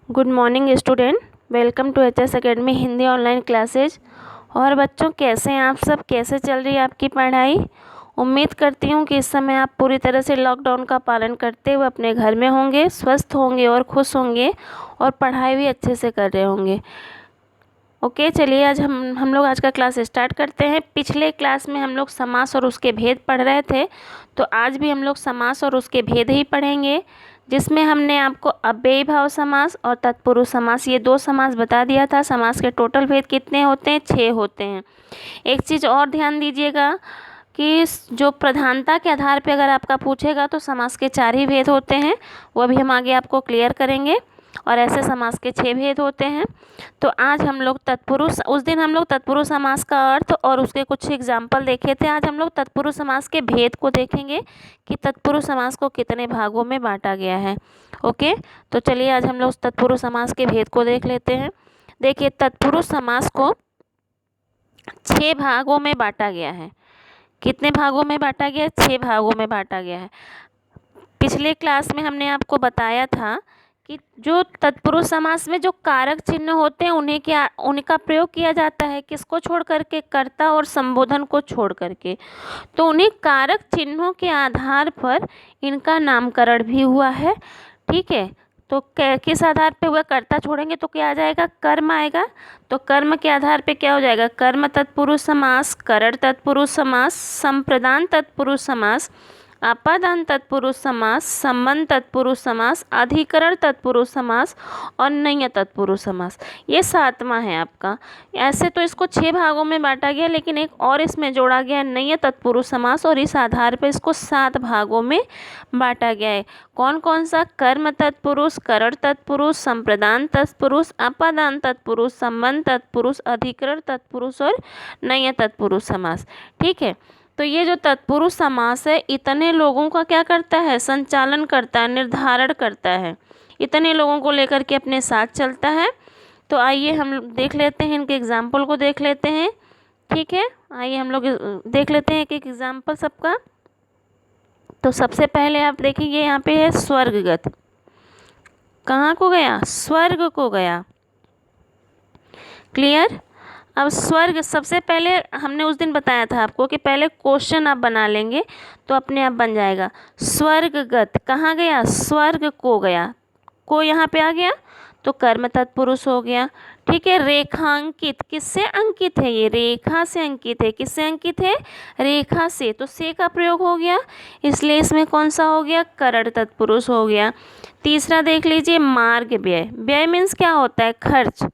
Good morning student, welcome to H S academy Hindi online classes. और बच्चों, कैसे हैं आप सब? कैसे चल रही है आपकी पढ़ाई? उम्मीद करती हूँ कि इस समय आप पूरी तरह से लॉकडाउन का पालन करते हुए अपने घर में होंगे, स्वस्थ होंगे और खुश होंगे और पढ़ाई भी अच्छे से कर रहे होंगे। ओके, चलिए आज हम लोग आज का क्लास स्टार्ट करते हैं। पिछले क्लास में हम लोग समास और उसके भेद पढ़ रहे थे, तो आज भी हम लोग समास और उसके भेद ही पढ़ेंगे, जिसमें हमने आपको अव्ययी भाव समास और तत्पुरुष समास ये दो समास बता दिया था। समास के टोटल भेद कितने होते हैं? 6 होते हैं। एक चीज़ और ध्यान दीजिएगा कि जो प्रधानता के आधार पे अगर आपका पूछेगा तो समास के 4 ही भेद होते हैं, वो भी हम आगे आपको क्लियर करेंगे। और ऐसे समास के 6 भेद होते हैं। तो आज हम लोग तत्पुरुष, उस दिन हम लोग तत्पुरुष समास का अर्थ और उसके कुछ एग्जाम्पल देखे थे। आज हम लोग तत्पुरुष समास के भेद को देखेंगे कि तत्पुरुष समास को कितने भागों में बांटा गया है। ओके, तो चलिए आज हम लोग तत्पुरुष समास के भेद को देख लेते हैं। देखिए, तत्पुरुष समास को 6 भागों में बांटा गया है। कितने भागों में बांटा गया है? 6 भागों में बांटा गया है। पिछले क्लास में हमने आपको बताया था कि जो तत्पुरुष समास में जो कारक चिन्ह होते हैं उनका प्रयोग किया जाता है। किसको छोड़ करके? कर्ता और संबोधन को छोड़ करके। तो उन्हीं कारक चिन्हों के आधार पर इनका नामकरण भी हुआ है। ठीक है, तो किस आधार पे हुआ? कर्ता छोड़ेंगे तो क्या आ जाएगा? कर्म आएगा। तो कर्म के आधार पे क्या हो जाएगा? कर्म तत्पुरुष समास, करण तत्पुरुष समास, संप्रदान तत्पुरुष समास, आपादान तत्पुरुष समास, संबंध तत्पुरुष समास, अधिकरण तत्पुरुष समास और नैय तत्पुरुष समास। ये 7वां है आपका। ऐसे तो इसको 6 भागों में बांटा गया, लेकिन एक और इसमें जोड़ा गया है नैय तत्पुरुष समास, और इस आधार पर इसको 7 भागों में बांटा गया है। कौन कौन सा? कर्म तत्पुरुष, करण तत्पुरुष, संप्रदान तत्पुरुष, आपादान तत्पुरुष, संबंध तत्पुरुष, अधिकरण तत्पुरुष और नैय तत्पुरुष समास। ठीक है, तो ये जो तत्पुरुष समास है इतने लोगों का क्या करता है? संचालन करता है, निर्धारण करता है। इतने लोगों को लेकर के अपने साथ चलता है। तो आइए हम देख लेते हैं, इनके एग्जाम्पल को देख लेते हैं। ठीक है, आइए हम लोग देख लेते हैं एक एक एग्जाम्पल सबका। तो सबसे पहले आप देखेंगे यहाँ पे है स्वर्गगत। कहाँ को गया? स्वर्ग को गया। क्लियर? अब स्वर्ग, सबसे पहले हमने उस दिन बताया था आपको कि पहले क्वेश्चन आप बना लेंगे तो अपने आप बन जाएगा। स्वर्गगत कहाँ गया? स्वर्ग को गया। को यहाँ पे आ गया तो कर्म तत्पुरुष हो गया। ठीक है, रेखांकित, किससे अंकित है? ये रेखा से अंकित है। किससे अंकित है? रेखा से। तो से का प्रयोग हो गया, इसलिए इसमें कौन सा हो गया? करण तत्पुरुष हो गया। तीसरा देख लीजिए, मार्ग व्यय। व्यय मीन्स क्या होता है? खर्च।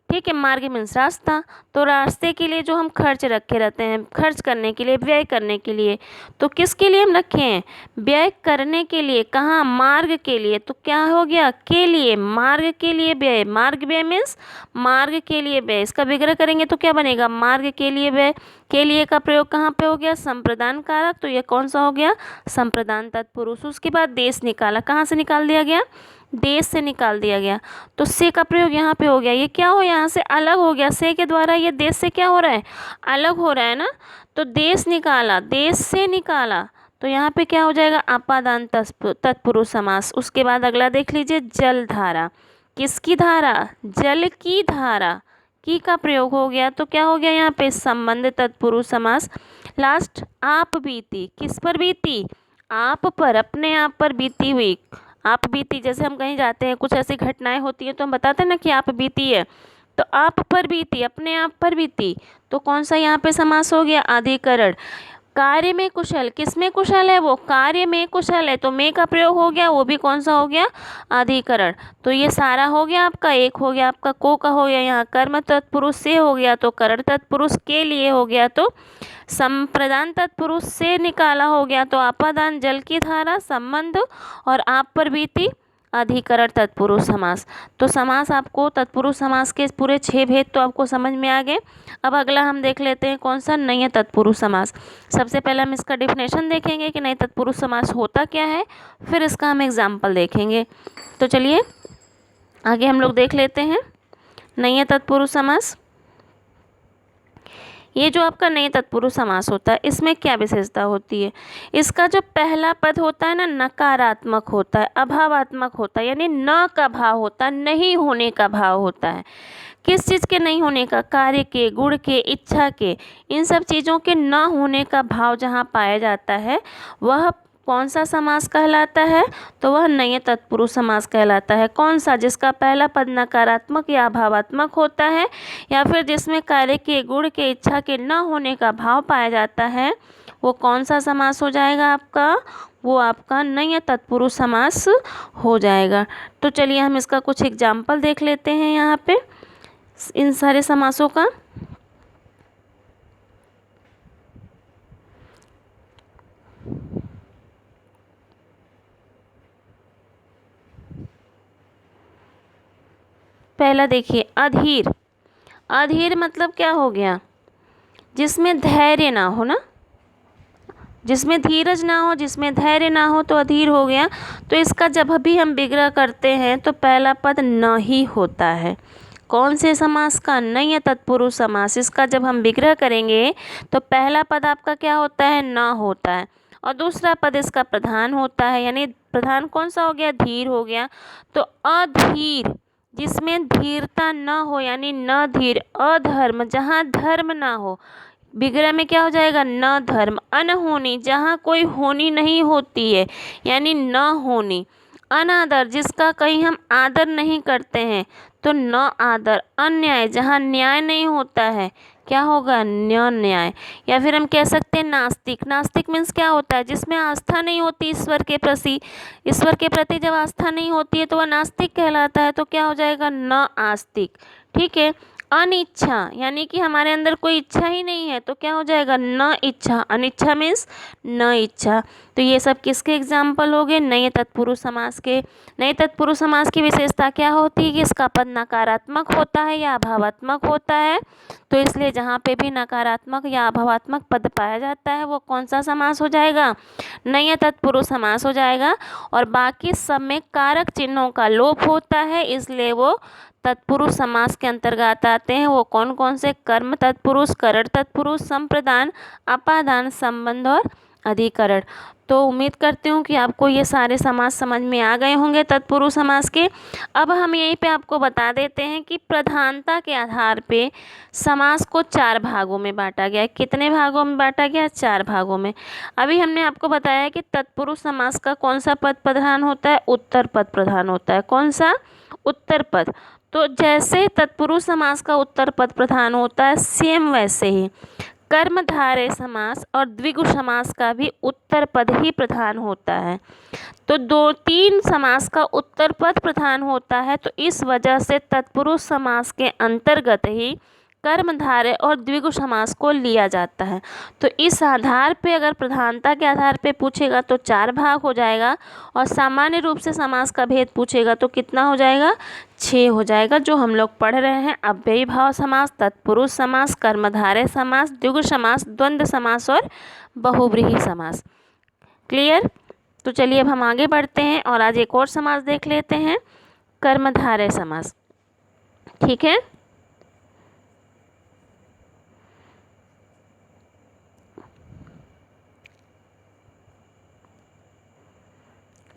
ठीक है, मार्ग मीन्स रास्ता। तो रास्ते के लिए जो हम खर्च रखे रहते हैं, खर्च करने के लिए, व्यय करने के लिए, तो किसके लिए हम रखे हैं? व्यय करने के लिए। कहाँ? मार्ग के लिए। तो क्या हो गया? के लिए, मार्ग के लिए व्यय। मार्ग व्यय मीन्स मार्ग के लिए व्यय। इसका विग्रह करेंगे तो क्या बनेगा? मार्ग के लिए व्यय। के लिए का प्रयोग कहाँ पे हो गया? संप्रदान कारक। तो ये कौन सा हो गया? संप्रदान तत्पुरुष। उसके बाद देश निकाला। कहाँ से निकाल दिया गया? देश से निकाल दिया गया। तो से का प्रयोग यहाँ पे हो गया। ये क्या हो? यहाँ से अलग हो गया। से के द्वारा ये देश से क्या हो रहा है? अलग हो रहा है ना। तो देश निकाला, देश से निकाला, तो यहाँ पे क्या हो जाएगा? आपादान तत्पुरुष समास। उसके बाद अगला देख लीजिए, जलधारा। किसकी धारा? जल की धारा। की का प्रयोग हो गया तो क्या हो गया यहाँ पे? संबंध तत्पुरुष समास। लास्ट, आप बीती। किस पर बीती? आप पर, अपने आप पर बीती हुई। आप बीती, जैसे हम कहीं जाते हैं, कुछ ऐसी घटनाएं होती हैं तो हम बताते हैं ना कि आप बीती है। तो आप पर बीती, अपने आप पर बीती। तो कौन सा यहाँ पे समास हो गया? अधिकरण। कार्य में कुशल। किस में कुशल है? वो कार्य में कुशल है, तो में का प्रयोग हो गया, वो भी कौन सा हो गया? अधिकरण। तो ये सारा हो गया आपका। एक हो गया आपका को का हो गया, यहाँ कर्म तत्पुरुष से हो गया तो करण तत्पुरुष के लिए हो गया, तो संप्रदान तत्पुरुष से निकाला हो गया तो आपादान जल की धारा, संबंध और आप पर बीती, अधिकरण तत्पुरुष समास। तो समास आपको तत्पुरुष समास के पूरे 6 भेद तो आपको समझ में आ गए। अब अगला हम देख लेते हैं कौन सा? नैय तत्पुरुष समास। सबसे पहले हम इसका डेफिनेशन देखेंगे कि नैय तत्पुरुष समास होता क्या है, फिर इसका हम एग्जाम्पल देखेंगे। तो चलिए आगे हम लोग देख लेते हैं नैय तत्पुरुष समास। ये जो आपका नए तत्पुरुष समास होता है, इसमें क्या विशेषता होती है? इसका जो पहला पद होता है ना, नकारात्मक होता है, अभावात्मक होता है, यानी न का भाव होता है, नहीं होने का भाव होता है। किस चीज़ के नहीं होने का? कार्य के, गुण के, इच्छा के, इन सब चीज़ों के न होने का भाव जहाँ पाया जाता है, वह कौन सा समास कहलाता है? तो वह नए तत्पुरुष समास कहलाता है। कौन सा? जिसका पहला पद नकारात्मक या अभावात्मक होता है, या फिर जिसमें कार्य के, गुण के, इच्छा के न होने का भाव पाया जाता है, वो कौन सा समास हो जाएगा आपका? वो आपका नए तत्पुरुष समास हो जाएगा। तो चलिए हम इसका कुछ एग्जाम्पल देख लेते हैं यहाँ पे इन सारे समासों का। पहला देखिए, अधीर। अधीर मतलब क्या हो गया? जिसमें धैर्य ना हो ना, जिसमें धीरज ना हो, जिसमें धैर्य ना हो, तो अधीर हो गया। तो इसका जब भी हम विग्रह करते हैं तो पहला पद न ही होता है। कौन से समास का? नए तत्पुरुष समास। इसका जब हम विग्रह करेंगे तो पहला पद आपका क्या होता है? न होता है, और दूसरा पद इसका प्रधान होता है, यानी प्रधान कौन सा हो गया? धीर हो गया। तो अधीर, जिसमें धीरता न हो, यानी न धीर। अधर्म, जहाँ धर्म ना हो, विग्रह में क्या हो जाएगा? न धर्म। अनहोनी, जहाँ कोई होनी नहीं होती है, यानी न होनी। अनादर, जिसका कहीं हम आदर नहीं करते हैं, तो न आदर। अन्याय, जहाँ न्याय नहीं होता है, क्या होगा? न न्याय। या फिर हम कह सकते हैं नास्तिक। नास्तिक मीन्स क्या होता है? जिसमें आस्था नहीं होती ईश्वर के प्रति। ईश्वर के प्रति जब आस्था नहीं होती है तो वह नास्तिक कहलाता है। तो क्या हो जाएगा? न आस्तिक। ठीक है। अनिच्छा, यानी कि हमारे अंदर कोई इच्छा ही नहीं है, तो क्या हो जाएगा? न इच्छा। अनिच्छा मीन्स न इच्छा। तो ये सब किसके एग्जाम्पल हो गए? नए तत्पुरुष समास के। नए तत्पुरुष समास की विशेषता क्या होती है कि इसका पद नकारात्मक होता है या अभावात्मक होता है। तो इसलिए जहाँ पे भी नकारात्मक या अभावात्मक पद पाया जाता है, वो कौन सा समास हो जाएगा? नए तत्पुरुष समास हो जाएगा। और बाकी सब में कारक चिन्हों का लोप होता है, इसलिए वो तत्पुरुष समास के अंतर्गत आते हैं। वो कौन कौन से? कर्म तत्पुरुष, करण तत्पुरुष, संप्रदान, अपादान, संबंध और अधिकरण। तो उम्मीद करती हूँ कि आपको ये सारे समास समझ में आ गए होंगे तत्पुरुष समास के। अब हम यहीं पे आपको बता देते हैं कि प्रधानता के आधार पे समास को 4 भागों में बांटा गया है। कितने भागों में बांटा गया? 4 भागों में। अभी हमने आपको बताया कि तत्पुरुष समास का कौन सा पद प्रधान होता है? उत्तर पद प्रधान होता है। कौन सा? उत्तर पद। तो जैसे तत्पुरुष समास का उत्तर पद प्रधान होता है, सेम वैसे ही कर्मधारय समास और द्विगु समास का भी उत्तर पद ही प्रधान होता है। तो 2-3 समास का उत्तर पद प्रधान होता है, तो इस वजह से तत्पुरुष समास के अंतर्गत ही कर्मधारय और द्विगु समास को लिया जाता है। तो इस आधार पे अगर प्रधानता के आधार पे पूछेगा तो 4 भाग हो जाएगा, और सामान्य रूप से समास का भेद पूछेगा तो कितना हो जाएगा? 6 हो जाएगा, जो हम लोग पढ़ रहे हैं। अव्ययी भाव समास, तत्पुरुष समास, कर्मधारय समास, द्विगु समास, द्वंद्व समास और बहुव्रीहि समास। क्लियर? तो चलिए अब हम आगे बढ़ते हैं और आज एक और समास देख लेते हैं, कर्मधारय समास। ठीक है।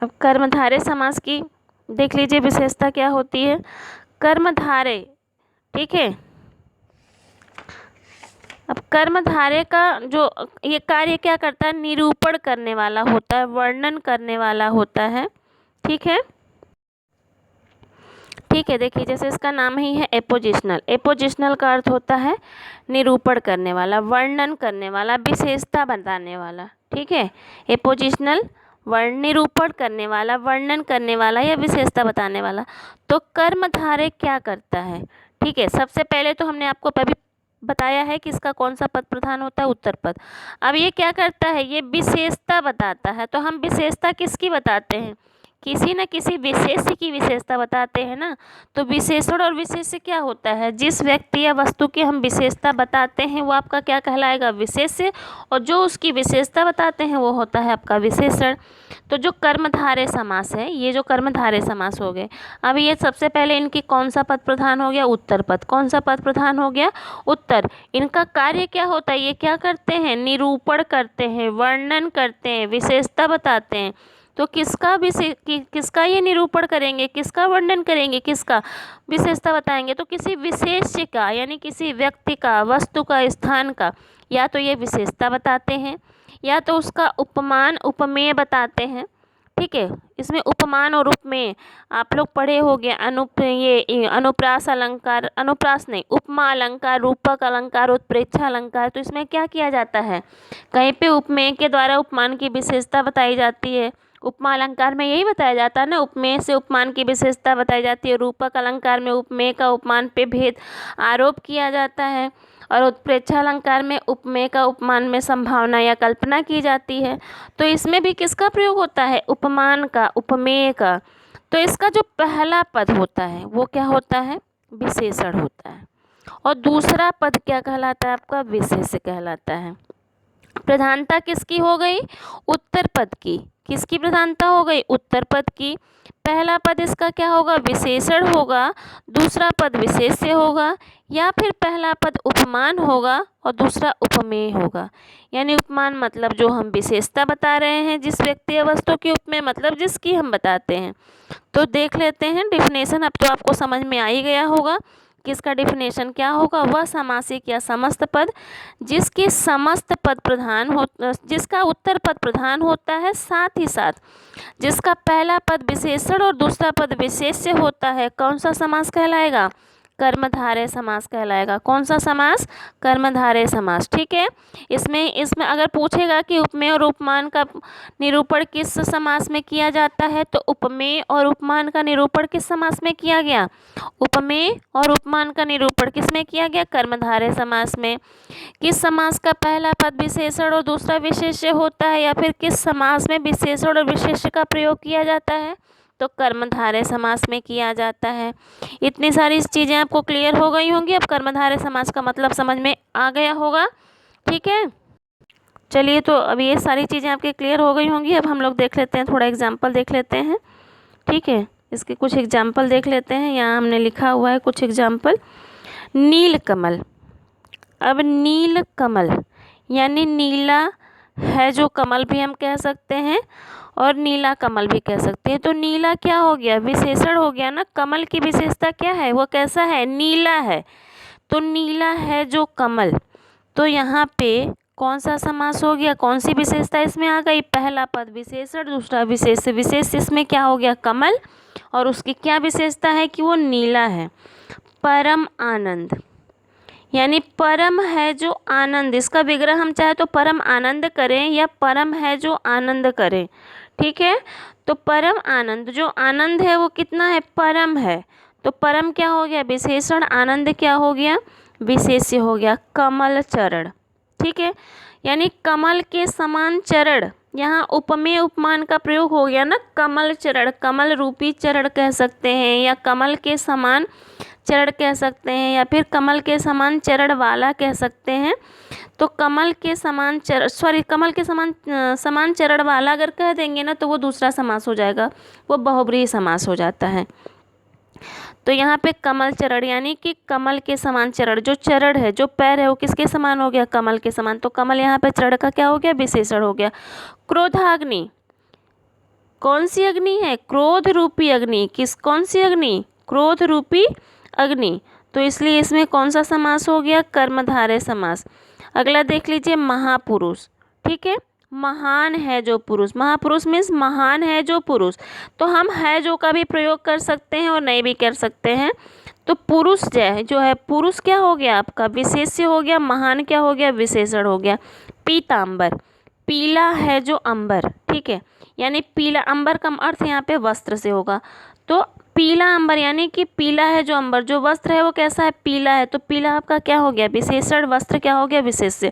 अब कर्मधारय समास की देख लीजिए विशेषता क्या होती है। कर्मधारय, ठीक है। अब कर्मधारय का जो ये कार्य क्या करता है? निरूपण करने वाला होता है, वर्णन करने वाला होता है। ठीक है। ठीक है, देखिए जैसे इसका नाम ही है एपोजिशनल। एपोजिशनल का अर्थ होता है निरूपण करने वाला, वर्णन करने वाला, विशेषता बताने वाला। ठीक है। एपोजिशनल निरूपण करने वाला, वर्णन करने वाला या विशेषता बताने वाला। तो कर्मधारय क्या करता है? ठीक है, सबसे पहले तो हमने आपको अभी बताया है कि इसका कौन सा पद प्रधान होता है? उत्तर पद। अब ये क्या करता है? ये विशेषता बताता है। तो हम विशेषता किसकी बताते हैं? किसी न किसी विशेष्य की विशेषता बताते हैं ना। तो विशेषण और विशेष्य क्या होता है, जिस व्यक्ति या वस्तु की हम विशेषता बताते हैं वो आपका क्या कहलाएगा, विशेष्य, और जो उसकी विशेषता बताते हैं वो होता है आपका विशेषण। तो जो कर्मधारय समास है, ये जो कर्मधारय समास हो गए, अब ये सबसे पहले इनकी कौन सा पद प्रधान हो गया, उत्तर पद। कौन सा पद प्रधान हो गया, उत्तर। इनका कार्य क्या होता है, ये क्या करते हैं, निरूपण करते हैं, वर्णन करते हैं, विशेषता बताते हैं। तो किसका ये निरूपण करेंगे, किसका वर्णन करेंगे, किसका विशेषता बताएंगे, तो किसी विशेष्य का, यानी किसी व्यक्ति का, वस्तु का, स्थान का। या तो ये विशेषता बताते हैं या तो उसका उपमान उपमेय बताते हैं। ठीक है, इसमें उपमान और उपमेय आप लोग पढ़े होंगे। अनुप्रास अलंकार, अनुप्रास नहीं, उपमा अलंकार, रूपक अलंकार, उत्प्रेक्षा अलंकार। तो इसमें क्या किया जाता है, कहीं पे उपमेय के द्वारा उपमान की विशेषता बताई जाती है। उपमा अलंकार में यही बताया जाता है ना, उपमेय से उपमान की विशेषता बताई जाती है। रूपक अलंकार में उपमेय का उपमान पे भेद आरोप किया जाता है, और उत्प्रेक्षा अलंकार में उपमेय का उपमान में संभावना या कल्पना की जाती है। तो इसमें भी किसका प्रयोग होता है, उपमान का, उपमेय का। तो इसका जो पहला पद होता है वो क्या होता है, विशेषण होता है, और दूसरा पद क्या कहलाता है आपका, विशेष्य कहलाता है। प्रधानता किसकी हो गई, उत्तर पद की। किसकी प्रधानता हो गई, उत्तर पद की। पहला पद इसका क्या होगा, विशेषण होगा, दूसरा पद विशेष्य होगा, या फिर पहला पद उपमान होगा और दूसरा उपमेय होगा। यानी उपमान मतलब जो हम विशेषता बता रहे हैं जिस व्यक्ति या वस्तु की, उपमेय मतलब जिसकी हम बताते हैं। तो देख लेते हैं डेफिनेशन। अब तो आपको समझ में आ ही गया होगा किसका डेफिनेशन क्या होगा। वह सामासिक या समस्त पद जिसके समस्त पद प्रधान हो, जिसका उत्तर पद प्रधान होता है, साथ ही साथ जिसका पहला पद विशेषण और दूसरा पद विशेष्य होता है, कौन सा समास कहलाएगा, कर्मधारय समास कहलाएगा। कौन सा समास, कर्मधारय समास। ठीक है, इसमें अगर पूछेगा कि उपमेय और उपमान का निरूपण किस समास में किया जाता है, तो उपमेय और उपमान का निरूपण किस समास में किया गया, उपमेय और उपमान का निरूपण किस में किया गया, कर्मधारय समास में। किस समास का पहला पद विशेषण और दूसरा विशेष्य होता है, या फिर किस समास में विशेषण और विशेष्य का प्रयोग किया जाता है, तो कर्मधारय समास में किया जाता है। इतनी सारी चीज़ें आपको क्लियर हो गई होंगी। अब कर्मधारय समास का मतलब समझ में आ गया होगा। ठीक है, चलिए, तो अब ये सारी चीज़ें आपके क्लियर हो गई होंगी। अब हम लोग देख लेते हैं, थोड़ा एग्जाम्पल देख लेते हैं। ठीक है, इसके कुछ एग्जाम्पल देख लेते हैं। यहाँ हमने लिखा हुआ है कुछ एग्जाम्पल। नील कमल। अब नील कमल यानी नीला है जो कमल भी हम कह सकते हैं, और नीला कमल भी कह सकते हैं। तो नीला क्या हो गया, विशेषण हो गया ना। कमल की विशेषता क्या है, वो कैसा है, नीला है। तो नीला है जो कमल, तो यहाँ पे कौन सा समास हो गया, कौन सी विशेषता इसमें आ गई, पहला पद विशेषण, दूसरा विशेष्य। विशेष्य इसमें क्या हो गया, कमल, और उसकी क्या विशेषता है कि वो नीला है। परम आनंद यानी परम है जो आनंद, इसका विग्रह हम चाहे तो परम आनंद करें या परम है जो आनंद करें। ठीक है, तो परम आनंद, जो आनंद है वो कितना है, परम है। तो परम क्या हो गया, विशेषण, आनंद क्या हो गया, विशेष्य हो गया। कमल चरण। ठीक है, यानी कमल के समान चरण, यहाँ उपमेय उपमान का प्रयोग हो गया ना। कमल चरण, कमल रूपी चरण कह सकते हैं, या कमल के समान चरण कह सकते हैं, या फिर कमल के समान चरण वाला कह सकते हैं। तो कमल के समान कमल के समान चरण वाला अगर कह देंगे ना तो वो दूसरा समास हो जाएगा, वो बहुब्रीहि समास हो जाता है। तो यहाँ पे कमल चरण यानी कि कमल के समान चरण, जो चरण है, जो पैर है, वो किसके समान हो गया, कमल के समान। तो कमल यहाँ पे चरण का क्या हो गया, विशेषण हो गया। क्रोधाग्नि, कौन सी अग्नि है, क्रोध रूपी अग्नि। कौन सी अग्नि, क्रोध रूपी अग्नि। तो इसलिए इसमें कौन सा समास हो गया, कर्मधारय समास। अगला देख लीजिए, महापुरुष। ठीक है, महान है जो पुरुष, महापुरुष मीन्स महान है जो पुरुष। तो हम है जो का भी प्रयोग कर सकते हैं और नहीं भी कर सकते हैं। तो पुरुष जो है, पुरुष क्या हो गया आपका, विशेष्य हो गया। महान क्या हो गया, विशेषण हो गया। पीतांबर, पीला है जो अंबर। ठीक है, यानी पीला, अंबर का अर्थ यहाँ पे वस्त्र से होगा। तो पीला अंबर यानी कि पीला है जो अंबर, जो वस्त्र है वो कैसा है, पीला है। तो पीला आपका क्या हो गया, विशेषण, वस्त्र क्या हो गया, विशेष्य।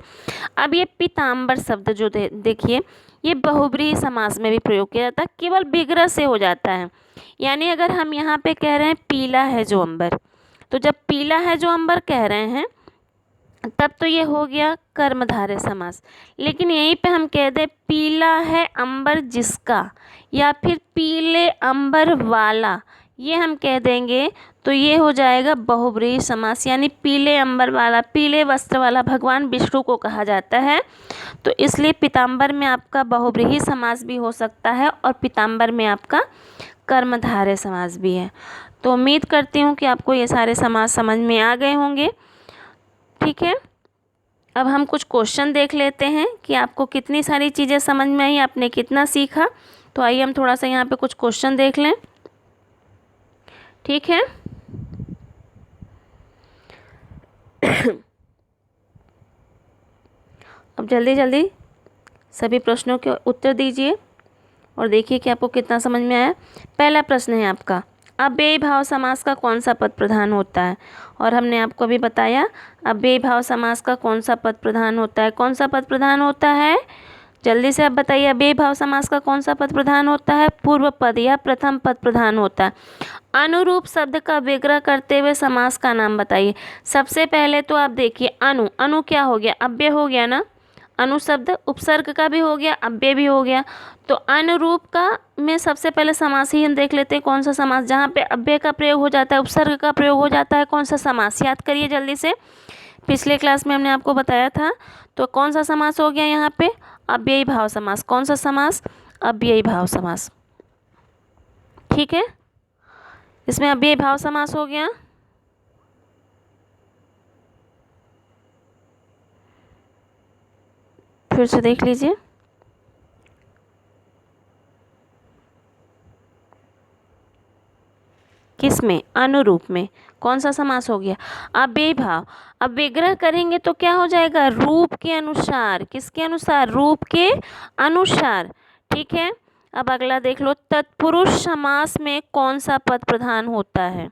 अब ये पीतांबर शब्द जो देखिए, ये बहुब्रीहि समास में भी प्रयोग किया जाता है, केवल विग्रह से हो जाता है। यानी अगर हम यहाँ पे कह रहे हैं पीला है जो अंबर, तो जब पीला है जो अंबर कह रहे हैं तब तो ये हो गया कर्मधारय समास। लेकिन यहीं पे हम कह दें पीला है अंबर जिसका, या फिर पीले अंबर वाला, ये हम कह देंगे तो ये हो जाएगा बहुब्रीहि समास। यानी पीले अंबर वाला, पीले वस्त्र वाला भगवान विष्णु को कहा जाता है, तो इसलिए पीताम्बर में आपका बहुब्रीहि समास भी हो सकता है और पीताम्बर में आपका कर्मधारय समास भी है। तो उम्मीद करती हूँ कि आपको ये सारे समास समझ में आ गए होंगे। ठीक है, अब हम कुछ क्वेश्चन देख लेते हैं कि आपको कितनी सारी चीज़ें समझ में आई, आपने कितना सीखा। तो आइए हम थोड़ा सा यहाँ पे कुछ क्वेश्चन देख लें। ठीक है, अब जल्दी जल्दी सभी प्रश्नों के उत्तर दीजिए और देखिए कि आपको कितना समझ में आया। पहला प्रश्न है आपका, अव्ययी भाव समास का कौन सा पद प्रधान होता है? और हमने आपको अभी बताया अव्ययी भाव समास का कौन सा पद प्रधान होता है। कौन सा पद प्रधान होता है, जल्दी से आप बताइए। अव्ययी भाव समास का कौन सा पद प्रधान होता है? पूर्व पद या प्रथम पद प्रधान होता है। अनुरूप शब्द का विग्रह करते हुए समास का नाम बताइए। सबसे पहले तो आप देखिए अनु, अनु क्या हो गया? अव्यय हो गया ना। अनु शब्द उपसर्ग का भी हो गया, अव्यय भी हो गया। तो अनुरूप का में सबसे पहले समास ही हम देख लेते हैं। कौन सा समास जहाँ पे अव्यय का प्रयोग हो जाता है, उपसर्ग का प्रयोग हो जाता है, कौन सा समास? याद करिए जल्दी से, पिछले क्लास में हमने आपको बताया था। तो कौन सा समास हो गया यहाँ पे? अव्ययी भाव समास। कौन सा समास? अव्ययी भाव समास। ठीक है, इसमें अव्ययी भाव समास हो गया। फिर से देख लीजिए, किसमें? अनुरूप में। कौन सा समास हो गया? अव्ययी भाव। अब विग्रह करेंगे तो क्या हो जाएगा? रूप के अनुसार। किसके अनुसार? रूप के अनुसार। ठीक है, अब अगला देख लो, तत्पुरुष समास में कौन सा पद प्रधान होता है?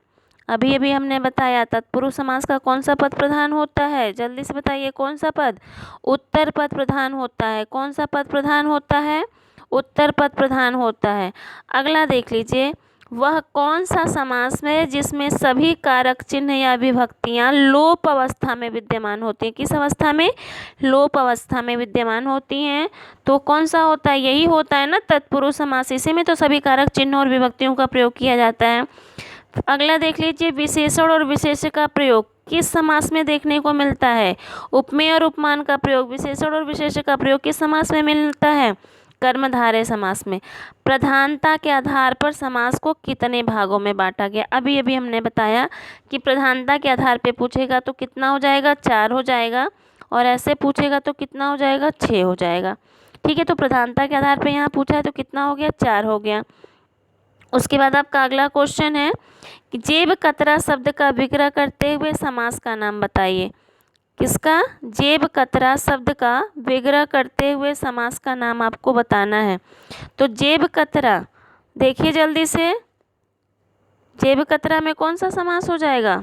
अभी अभी हमने बताया तत्पुरुष समास का कौन सा पद प्रधान होता है, जल्दी से बताइए। कौन सा पद? उत्तर पद प्रधान होता है। कौन सा पद प्रधान होता है? उत्तर पद प्रधान होता है। अगला देख लीजिए, वह कौन सा समास में जिसमें सभी कारक चिन्ह या विभक्तियां लोप अवस्था में विद्यमान होती हैं? किस अवस्था में? लोप अवस्था में विद्यमान होती हैं। तो कौन सा होता है? यही होता है ना तत्पुरुष समास। इसी में तो सभी कारक चिन्ह और विभक्तियों का प्रयोग किया जाता है। अगला देख लीजिए, विशेषण और विशेष्य का प्रयोग किस समास में देखने को मिलता है? उपमेय और उपमान का प्रयोग, विशेषण और विशेष्य का प्रयोग किस समास में मिलता है? कर्मधारय समास में। प्रधानता के आधार पर समास को कितने भागों में बांटा गया? अभी अभी हमने बताया कि प्रधानता के आधार पे पूछेगा तो कितना हो जाएगा? 4 हो जाएगा, और ऐसे पूछेगा तो कितना हो जाएगा? 6 हो जाएगा। ठीक है, तो प्रधानता के आधार पे यहाँ पूछा है तो कितना हो गया? 4 हो गया। उसके बाद आपका अगला क्वेश्चन है कि जेब कतरा शब्द का विग्रह करते हुए समास का नाम बताइए। किसका? जेब कतरा शब्द का विग्रह करते हुए समास का नाम आपको बताना है। तो जेब कतरा देखिए जल्दी से, जेब कतरा में कौन सा समास हो जाएगा?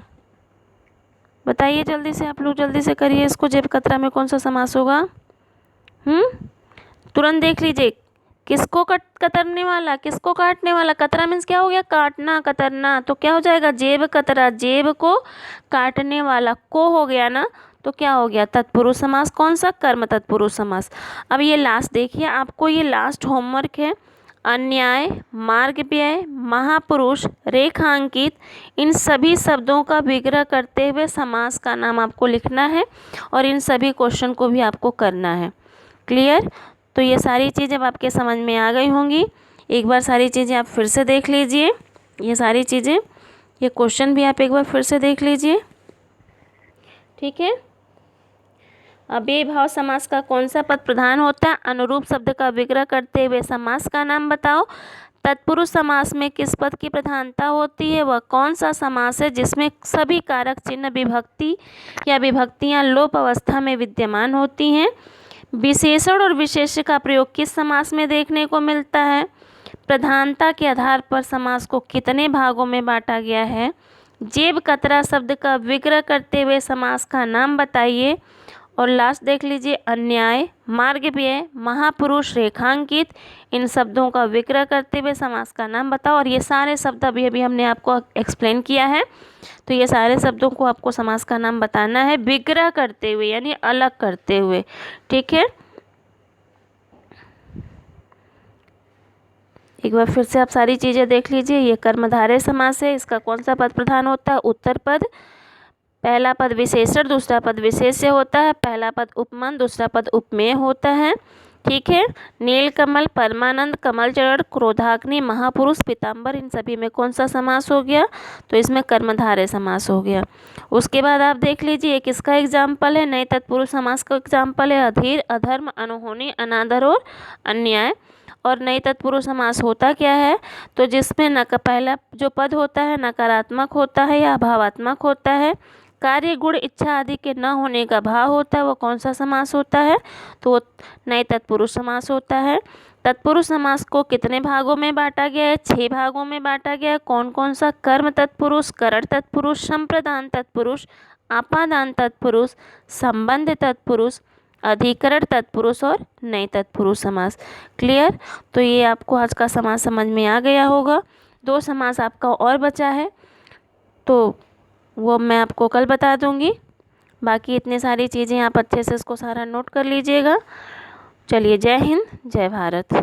बताइए जल्दी से, आप लोग जल्दी से करिए इसको। जेब कतरा में कौन सा समास होगा? तुरंत देख लीजिए। किसको कतरने वाला, किसको काटने वाला? कतरा मीन्स क्या हो गया? काटना, कतरना। तो क्या हो जाएगा? जेब कतरा, जेब को काटने वाला, को हो गया ना, तो क्या हो गया? तत्पुरुष समास। कौन सा? कर्म तत्पुरुष समास। अब ये लास्ट देखिए, आपको ये लास्ट होमवर्क है। अन्याय, मार्ग व्यय, महापुरुष, रेखांकित, इन सभी शब्दों का विग्रह करते हुए समास का नाम आपको लिखना है और इन सभी क्वेश्चन को भी आपको करना है। क्लियर? तो ये सारी चीज़ें अब आपके समझ में आ गई होंगी। एक बार सारी चीज़ें आप फिर से देख लीजिए, ये सारी चीज़ें, ये क्वेश्चन भी आप एक बार फिर से देख लीजिए। ठीक है, अव्ययी भाव समास का कौन सा पद प्रधान होता है? अनुरूप शब्द का विग्रह करते हुए समास का नाम बताओ। तत्पुरुष समास में किस पद की प्रधानता होती है? वह कौन सा समास है जिसमें सभी कारक चिन्ह विभक्ति या विभक्तियां लोप अवस्था में विद्यमान होती हैं? विशेषण और विशेष्य का प्रयोग किस समास में देखने को मिलता है? प्रधानता के आधार पर समास को कितने भागों में बांटा गया है? जेब कतरा शब्द का विग्रह करते हुए समास का नाम बताइए। और लास्ट देख लीजिए, अन्याय, मार्गव्यय, महापुरुष, रेखांकित, इन शब्दों का विग्रह करते हुए समास का नाम बताओ। और ये सारे शब्द अभी अभी हमने आपको एक्सप्लेन किया है, तो ये सारे शब्दों को आपको समास का नाम बताना है विग्रह करते हुए, यानी अलग करते हुए। ठीक है, एक बार फिर से आप सारी चीज़ें देख लीजिए। ये कर्मधारय समास है, इसका कौन सा पद प्रधान होता है? उत्तर पद। पहला पद विशेषण, दूसरा पद विशेष्य होता है। पहला पद उपमान, दूसरा पद उपमेय होता है। ठीक है, नीलकमल, परमानंद, कमलचरण, क्रोधाग्नि, महापुरुष, पीताम्बर, इन सभी में कौन सा समास हो गया? तो इसमें कर्मधारय समास हो गया। उसके बाद आप देख लीजिए, एक इसका एग्जाम्पल है, नए तत्पुरुष समास का एग्जाम्पल है, अधीर, अधर्म, अनहोनी, अनादर और अन्याय। और नई तत्पुरुष समास होता क्या है? तो जिसमें पहला जो पद होता है नकारात्मक होता है या अभावात्मक होता है, कार्य, गुण, इच्छा आदि के न होने का भाव होता है, वो कौन सा समास होता है? तो वो नए तत्पुरुष समास होता है। तत्पुरुष समास को कितने भागों में बांटा गया है? 6 भागों में बांटा गया है। कौन कौन सा? कर्म तत्पुरुष, करण तत्पुरुष, संप्रदान तत्पुरुष, आपादान तत्पुरुष, संबंध तत्पुरुष, अधिकरण तत्पुरुष और नए तत्पुरुष समास। क्लियर? तो ये आपको आज का समास समझ में आ गया होगा। 2 समास आपका और बचा है, तो वो मैं आपको कल बता दूंगी। बाकी इतनी सारी चीज़ें आप अच्छे से इसको सारा नोट कर लीजिएगा। चलिए, जय हिंद, जय भारत।